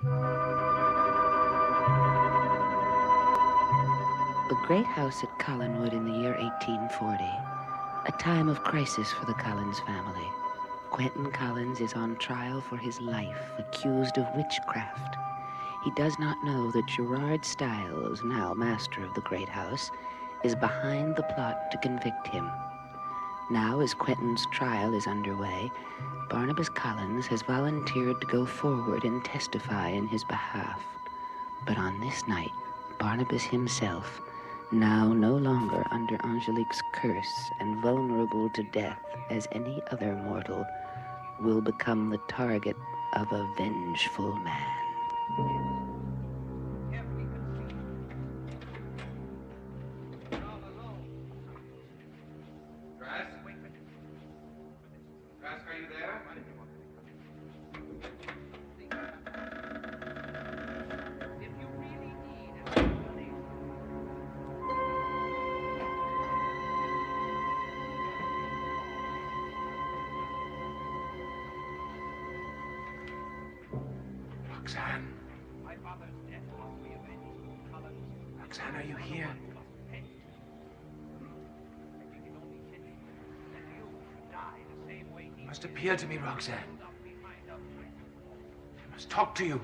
The great house at Collinwood in the year 1840. A time of crisis for the Collins family. Quentin Collins is on trial for his life, accused of witchcraft. He does not know that Gerard Styles, now master of the great house, is behind the plot to convict him. Now, as Quentin's trial is underway, Barnabas Collins has volunteered to go forward and testify in his behalf. But on this night, Barnabas himself, now no longer under Angelique's curse and vulnerable to death as any other mortal, will become the target of a vengeful man. Are you there? If you really need an explanation. Roxanne. My father's death must be avenged. Collins. Roxanne, are you here? You must appear to me, Roxanne. I must talk to you.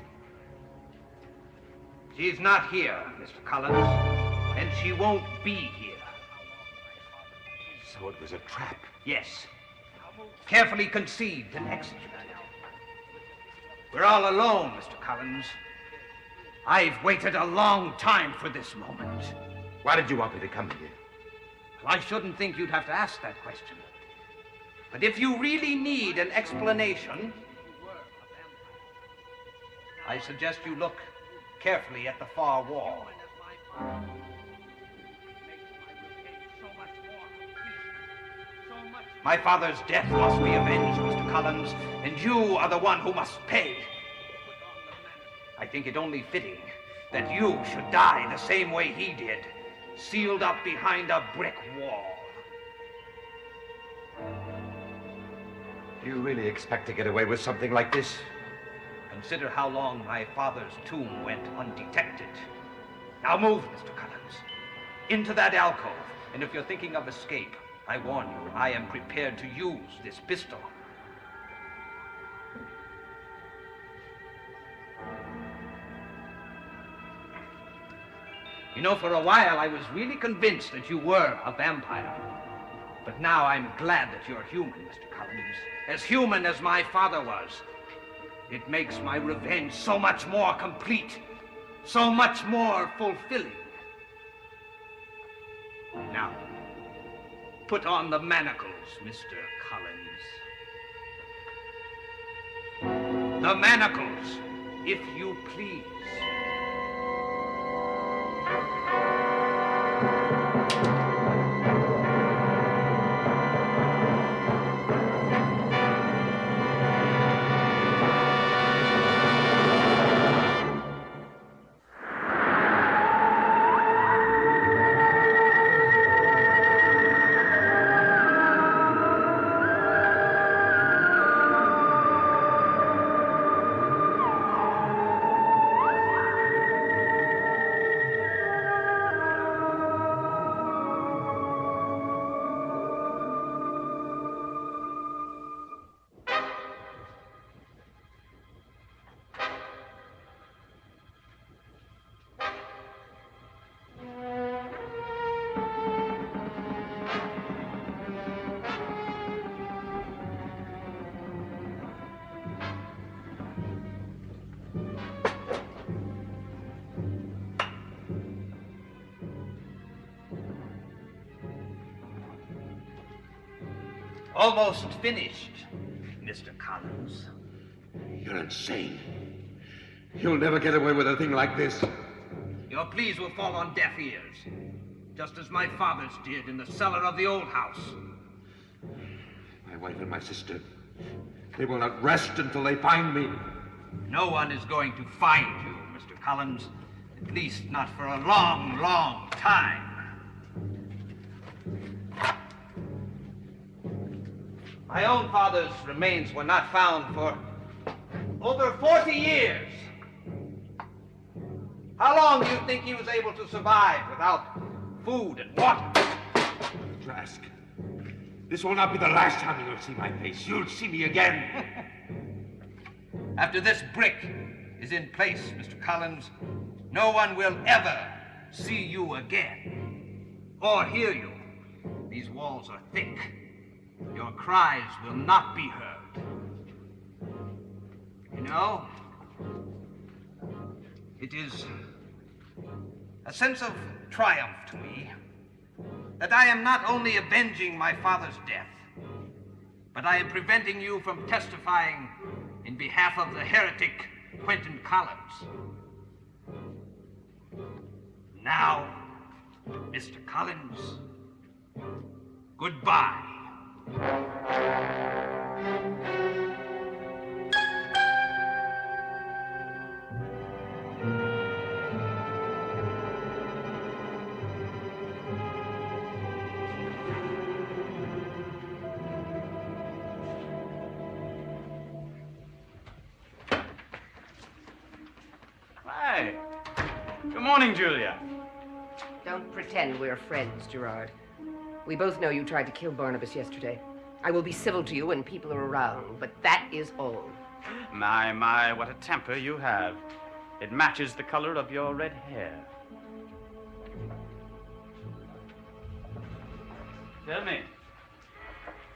She's not here, Mr. Collins, and she won't be here. So it was a trap. Yes. Carefully conceived and executed. We're all alone, Mr. Collins. I've waited a long time for this moment. Why did you want me to come here? Well, I shouldn't think you'd have to ask that question. But if you really need an explanation, I suggest you look carefully at the far wall. My father's death must be avenged, Mr. Collins, and you are the one who must pay. I think it only fitting that you should die the same way he did, sealed up behind a brick wall. Do you really expect to get away with something like this? Consider how long my father's tomb went undetected. Now move, Mr. Collins, into that alcove, and if you're thinking of escape, I warn you, I am prepared to use this pistol. You know, for a while I was really convinced that you were a vampire. But now I'm glad that you're human, Mr. Collins. As human as my father was. It makes my revenge so much more complete, so much more fulfilling. Now, put on the manacles, Mr. Collins. The manacles, if you please. Almost finished, Mr. Collins. You're insane. You'll never get away with a thing like this. Your pleas will fall on deaf ears, just as my father's did in the cellar of the old house. My wife and my sister, they will not rest until they find me. No one is going to find you, Mr. Collins. At least not for a long, long time. My own father's remains were not found for over 40 years. How long do you think he was able to survive without food and water? Trask, this will not be the last time you'll see my face. You'll see me again. After this brick is in place, Mr. Collins, no one will ever see you again or hear you. These walls are thick. Your cries will not be heard. You know, it is a sense of triumph to me that I am not only avenging my father's death, but I am preventing you from testifying in behalf of the heretic Quentin Collins. Now, Mr. Collins, goodbye. Hi. Good morning, Julia. Don't pretend we're friends, Gerard. We both know you tried to kill Barnabas yesterday. I will be civil to you when people are around, but that is all. My, what a temper you have. It matches the color of your red hair. Tell me,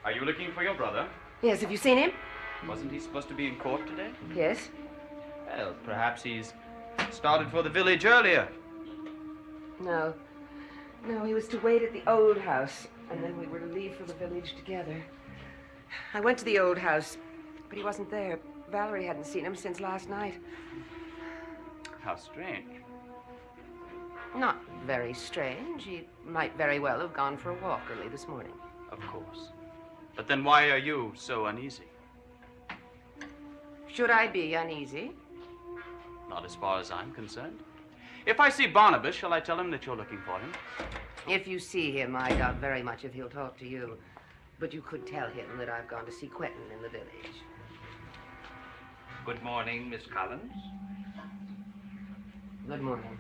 are you looking for your brother? Yes, have you seen him? Wasn't he supposed to be in court today? Yes. Well, perhaps he's started for the village earlier. No, he was to wait at the old house, and then we were to leave for the village together. I went to the old house, but he wasn't there. Valerie hadn't seen him since last night. How strange. Not very strange. He might very well have gone for a walk early this morning. Of course. But then why are you so uneasy? Should I be uneasy? Not as far as I'm concerned. If I see Barnabas, shall I tell him that you're looking for him? If you see him, I doubt very much if he'll talk to you. But you could tell him that I've gone to see Quentin in the village. Good morning, Miss Collins. Good morning.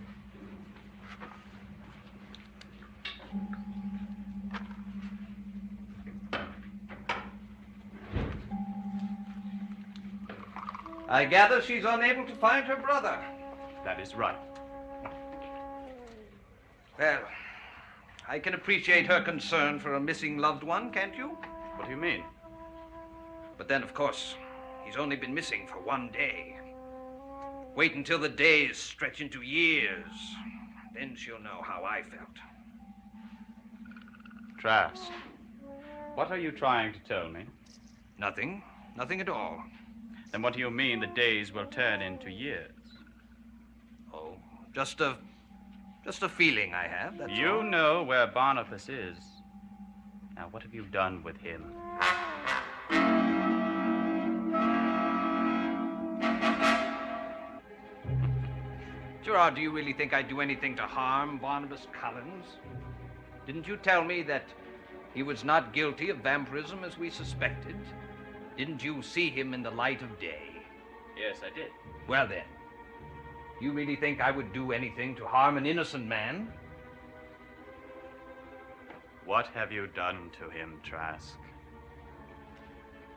I gather she's unable to find her brother. That is right. Well, I can appreciate her concern for a missing loved one, can't you? What do you mean? But then, of course, he's only been missing for one day. Wait until the days stretch into years. Then she'll know how I felt. Trask, what are you trying to tell me? Nothing. Nothing at all. Then what do you mean the days will turn into years? Oh, just a feeling I have, that's You all. know where Barnabas is. Now, what have you done with him? Gerard, do you really think I'd do anything to harm Barnabas Collins? Didn't you tell me that he was not guilty of vampirism as we suspected? Didn't you see him in the light of day? Yes, I did. Well then, you really think I would do anything to harm an innocent man? What have you done to him, Trask?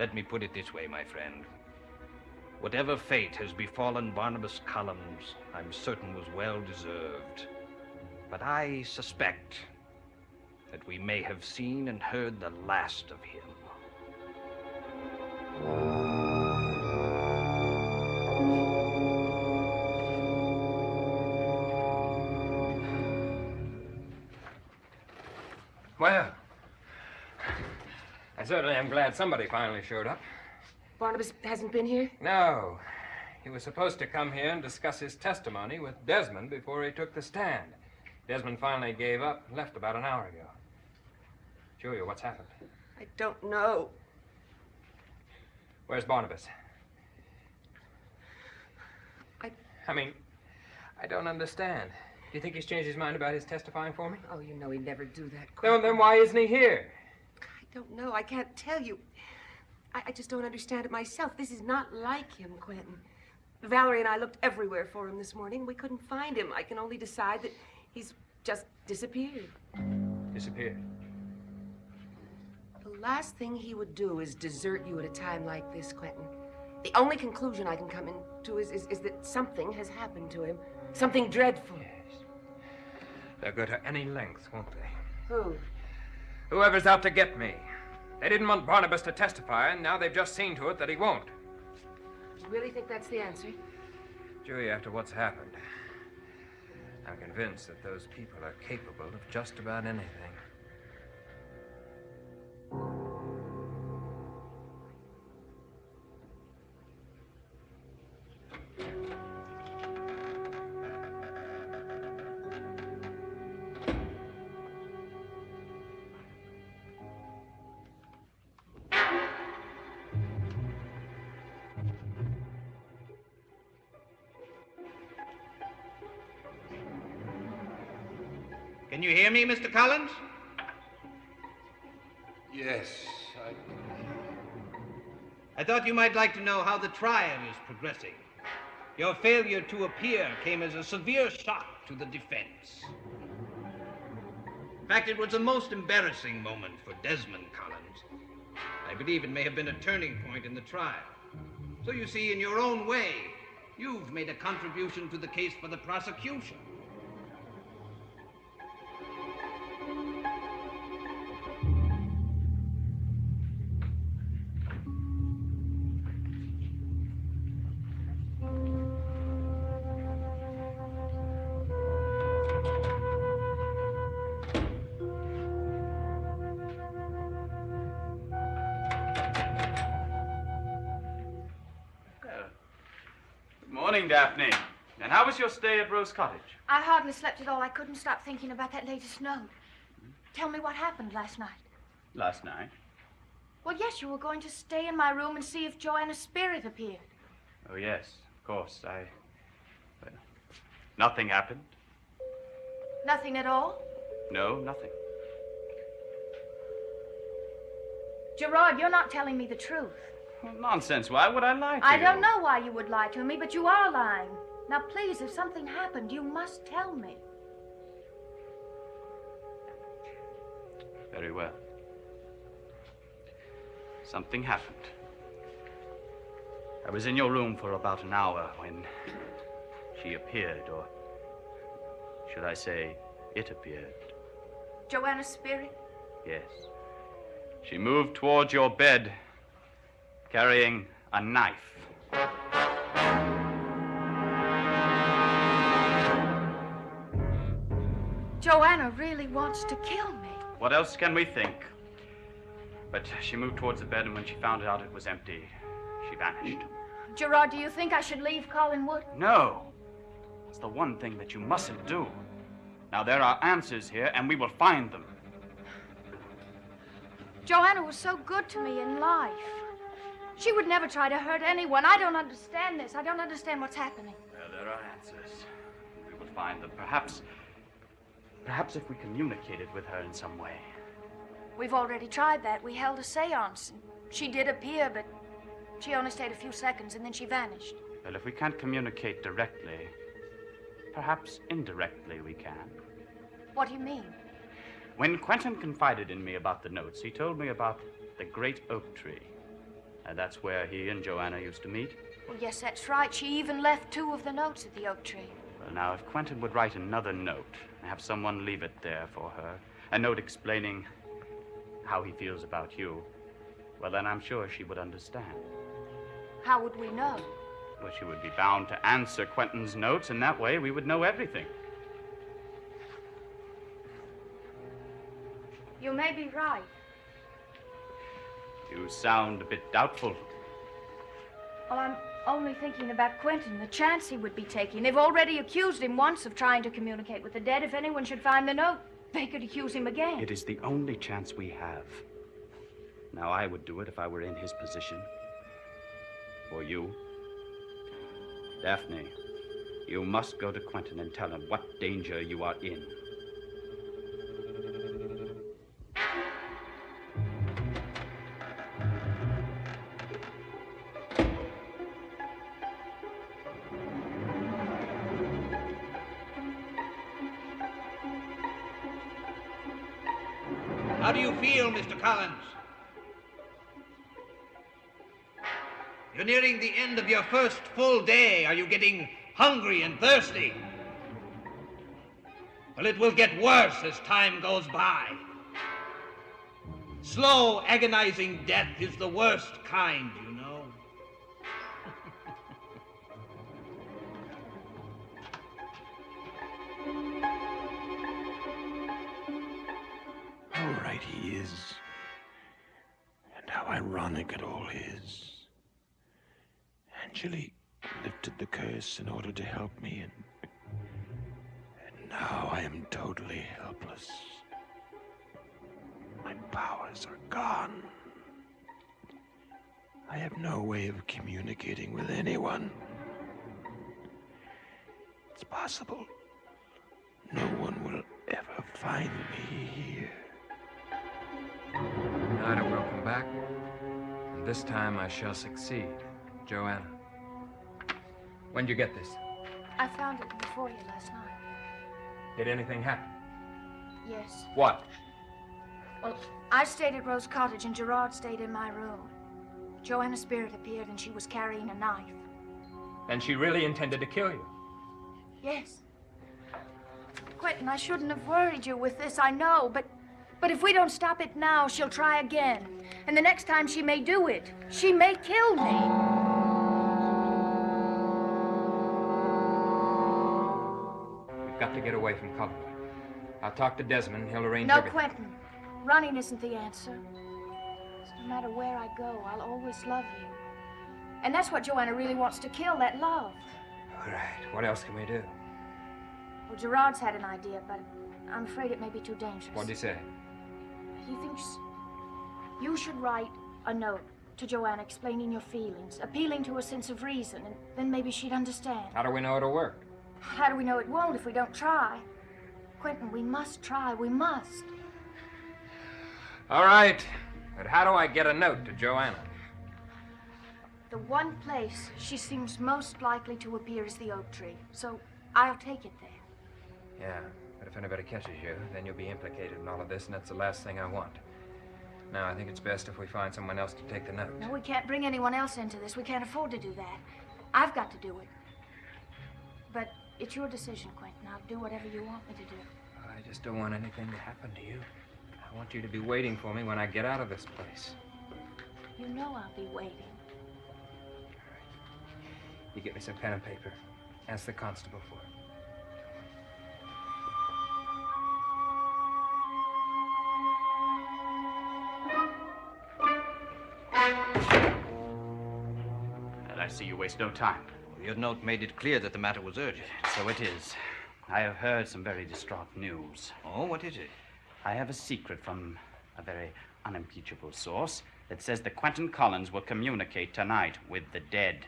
Let me put it this way, my friend. Whatever fate has befallen Barnabas Collins, I'm certain was well deserved. But I suspect that we may have seen and heard the last of him. Well, I certainly am glad somebody finally showed up. Barnabas hasn't been here? No, he was supposed to come here and discuss his testimony with Desmond before he took the stand. Desmond finally gave up and left about an hour ago. Julia, what's happened? I don't know. Where's Barnabas? I mean, I don't understand. Do you think he's changed his mind about his testifying for me? Oh, you know he'd never do that, No, Quentin. then why isn't he here? I don't know. I can't tell you. I just don't understand it myself. This is not like him, Quentin. Valerie and I looked everywhere for him this morning. We couldn't find him. I can only decide that he's just disappeared. Disappeared. The last thing he would do is desert you at a time like this, Quentin. The only conclusion I can come into is that something has happened to him. Something dreadful. Yes. They'll go to any length, won't they? Who? Whoever's out to get me. They didn't want Barnabas to testify, and now they've just seen to it that he won't. You really think that's the answer? Julia, after what's happened, I'm convinced that those people are capable of just about anything. Can you hear me, Mr. Collins? Yes, I thought you might like to know how the trial is progressing. Your failure to appear came as a severe shock to the defense. In fact, it was a most embarrassing moment for Desmond Collins. I believe it may have been a turning point in the trial. So you see, in your own way, you've made a contribution to the case for the prosecution. Morning, Daphne. And how was your stay at Rose Cottage? I hardly slept at all. I couldn't stop thinking about that latest note. Tell me what happened last night. Last night? Well, yes, you were going to stay in my room and see if Joanna's spirit appeared. Oh, yes, of course. Well, nothing happened. Nothing at all? No, nothing. Gerard, you're not telling me the truth. Well, nonsense. Why would I lie to you? I don't know why you would lie to me, but you are lying. Now, please, if something happened, you must tell me. Very well. Something happened. I was in your room for about an hour when she appeared, or should I say, it appeared. Joanna's spirit? Yes. She moved towards your bed, carrying a knife. Joanna really wants to kill me. What else can we think? But she moved towards the bed, and when she found out it was empty, she vanished. Gerard, do you think I should leave Collinwood? No. It's the one thing that you mustn't do. Now, there are answers here, and we will find them. Joanna was so good to me in life. She would never try to hurt anyone. I don't understand this. I don't understand what's happening. Well, there are answers. We will find them. Perhaps if we communicated with her in some way. We've already tried that. We held a seance. She did appear, but she only stayed a few seconds, and then she vanished. Well, if we can't communicate directly, perhaps indirectly we can. What do you mean? When Quentin confided in me about the notes, he told me about the great oak tree. And that's where he and Joanna used to meet. Well, yes, that's right. She even left 2 of the notes at the oak tree. Well, now, if Quentin would write another note and have someone leave it there for her, a note explaining how he feels about you, well, then I'm sure she would understand. How would we know? Well, she would be bound to answer Quentin's notes, and that way we would know everything. You may be right. You sound a bit doubtful. Well, I'm only thinking about Quentin, the chance he would be taking. They've already accused him once of trying to communicate with the dead. If anyone should find the note, they could accuse him again. It is the only chance we have. Now, I would do it if I were in his position. For you. Daphne, you must go to Quentin and tell him what danger you are in. How do you feel, Mr. Collins? You're nearing the end of your first full day. Are you getting hungry and thirsty? Well, it will get worse as time goes by. Slow, agonizing death is the worst kind, you know. How right he is, and how ironic it all is. Angelique lifted the curse in order to help me, and now I am totally helpless. My powers are gone. I have no way of communicating with anyone. It's possible no one will ever find me here. Tonight I will come back, and this time I shall succeed. Joanna. When'd you get this? I found it before you last night. Did anything happen? Yes. What? Well, I stayed at Rose Cottage and Gerard stayed in my room. Joanna's spirit appeared and she was carrying a knife. Then she really intended to kill you? Yes. Quentin, I shouldn't have worried you with this, I know, but if we don't stop it now, she'll try again. And the next time she may do it. She may kill me. Got to get away from Cullen. I'll talk to Desmond. He'll arrange No, everything. Quentin. Running isn't the answer. No matter where I go, I'll always love you. And that's what Joanna really wants to kill, that love. All right. What else can we do? Well, Gerard's had an idea, but I'm afraid it may be too dangerous. What'd he say? He thinks you should write a note to Joanna explaining your feelings, appealing to her sense of reason, and then maybe she'd understand. How do we know it'll work? How do we know it won't if we don't try? Quentin, we must try. We must. All right. But how do I get a note to Joanna? The one place she seems most likely to appear is the oak tree. So I'll take it there. Yeah, but if anybody catches you, then you'll be implicated in all of this, and that's the last thing I want. Now, I think it's best if we find someone else to take the note. No, we can't bring anyone else into this. We can't afford to do that. I've got to do it. But it's your decision, Quentin. I'll do whatever you want me to do. I just don't want anything to happen to you. I want you to be waiting for me when I get out of this place. You know I'll be waiting. All right. You get me some pen and paper. Ask the constable for it. And I see you waste no time. Your note made it clear that the matter was urgent. So it is. I have heard some very distraught news. Oh, what is it? I have a secret from a very unimpeachable source that says that Quentin Collins will communicate tonight with the dead.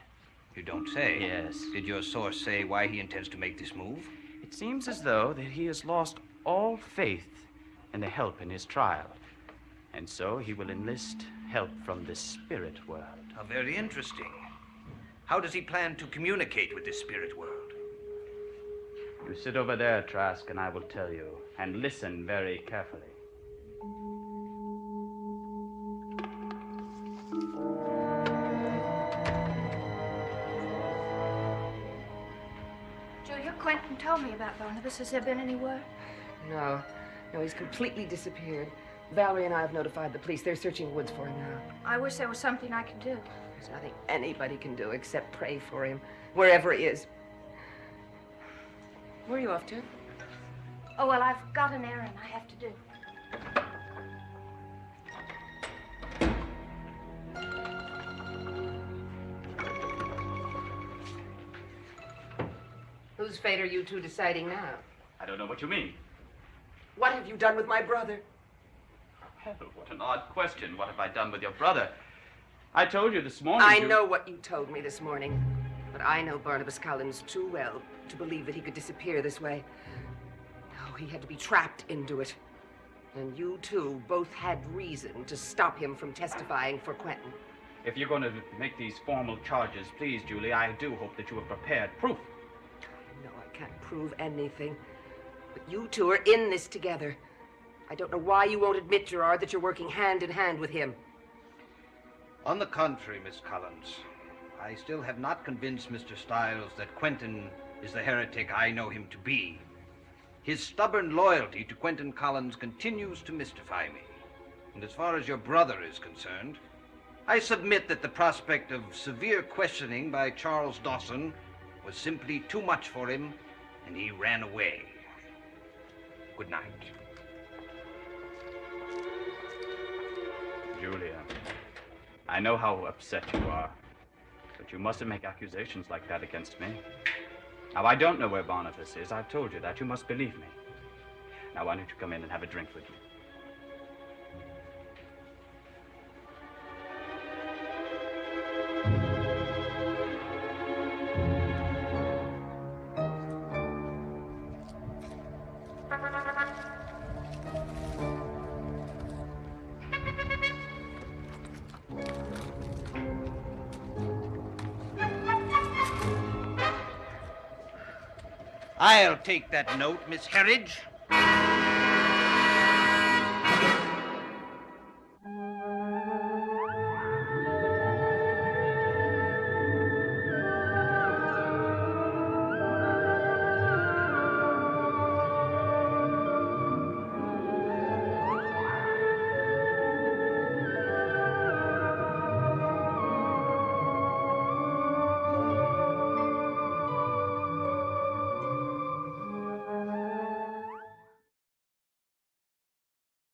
You don't say? Yes. Did your source say why he intends to make this move? It seems as though that he has lost all faith in the help in his trial. And so he will enlist help from the spirit world. How very interesting. How does he plan to communicate with this spirit world? You sit over there, Trask, and I will tell you. And listen very carefully. Julia, Quentin told me about Barnabas. Has there been any word? No, he's completely disappeared. Valerie and I have notified the police. They're searching the woods for him now. I wish there was something I could do. There's nothing anybody can do except pray for him, wherever he is. Where are you off to? Oh, well, I've got an errand I have to do. Whose fate are you two deciding now? I don't know what you mean. What have you done with my brother? Oh, what an odd question. What have I done with your brother? I told you this morning. I know what you told me this morning, but I know Barnabas Collins too well to believe that he could disappear this way. No, he had to be trapped into it. And you two both had reason to stop him from testifying for Quentin. If you're going to make these formal charges, please, Julie, I do hope that you have prepared proof. No, I can't prove anything. But you two are in this together. I don't know why you won't admit, Gerard, that you're working hand in hand with him. On the contrary, Miss Collins, I still have not convinced Mr. Styles that Quentin is the heretic I know him to be. His stubborn loyalty to Quentin Collins continues to mystify me. And as far as your brother is concerned, I submit that the prospect of severe questioning by Charles Dawson was simply too much for him, and he ran away. Good night. Julia, I know how upset you are, but you mustn't make accusations like that against me. Now, I don't know where Barnabas is. I've told you that. You must believe me. Now, why don't you come in and have a drink with me? I'll take that note, Miss Herridge.